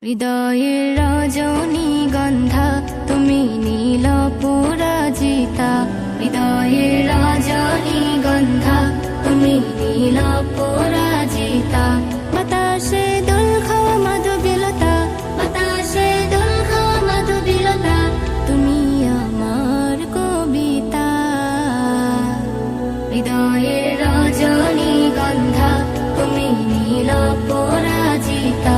হৃদয়ের রজনীগন্ধা তুমি নীল পরাজিতা, হৃদয়ের রজনীগন্ধা তুমি নীল পরাজিতা। বাতাসে দোল খাওয়া মাধবীলতা, বাতাসে দোল খাওয়া মাধবীলতা, তুমি আমার কবিতা। হৃদয়ের রজনীগন্ধা তুমি নীল পরাজিতা,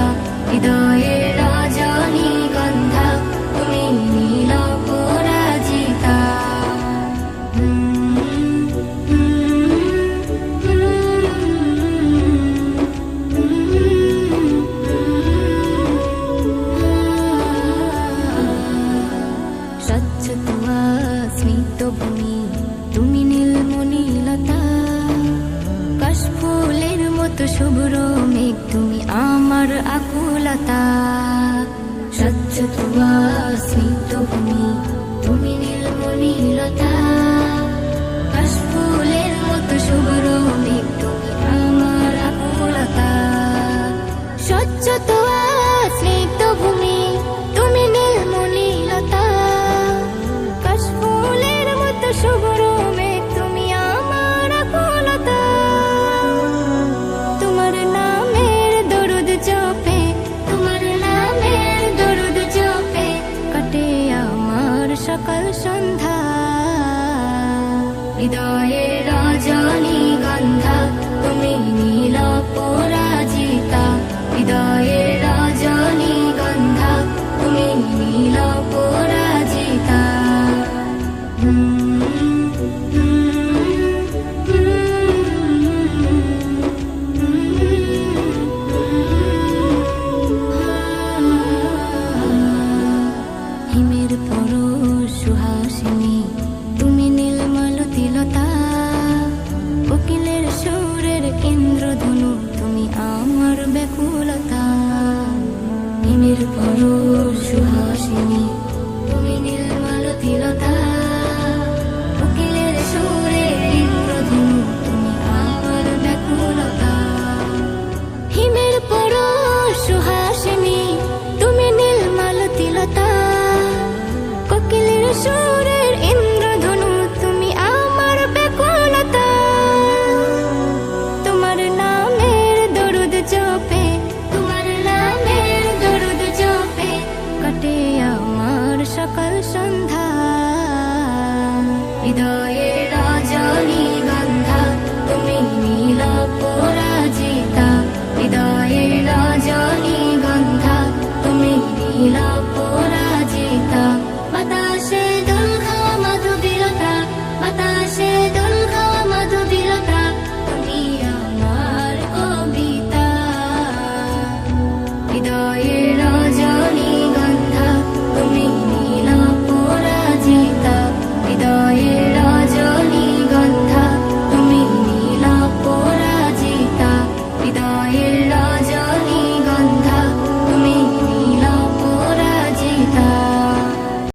হৃদয়ের রজনীগন্ধা তুমি নীল পরাজিতা। স্বচ্ছ তুয়া স্নিগ্ধ ভূমি তুমি নীলমণিলতা, কাশফুলের মতো শুভ্র মেঘ তুমি আমার আকুলতা। স্বচ্ছ তুয়া স্নিগ্ধ ভূমি তুমি নীলমণিলতা, কাশফুলের মতো শুভ্র মেঘ তুমি আমার আকুলতা। স্বচ্ছ তুয়া স্নিগ্ধ ভূমি তুমি নীলমণিলতা, কাশফুলের মতো শুভ্র মেঘ তুমি আমার আকুলতা। তোমার নামের দরুদ জপে, তোমার নামের দরুদ জপে কাটে আমার সকাল সন্ধ্যা। হৃদয়ের রজনীগন্ধা তুমি নীল পরাজিতা, হৃদয়ের রজনীগন্ধা তুমি নীল পরাজিতা। হিমের পরশ সুহাসিনী তুমি নীলমালতিলতা, কোকিলের সুরের ইন্দ্রধনু তুমি আমার ব্যাকুলতা। হিমের পরশ সুহাসিনী তুমি নীলমালতিলতা, কোকিলের সুরের ইন্দ্রধনু তুমি আমার ব্যাকুলতা। হিমের পরশ সুহাসিনী তুমি নীলমালতিলতা, কোকিলের সুর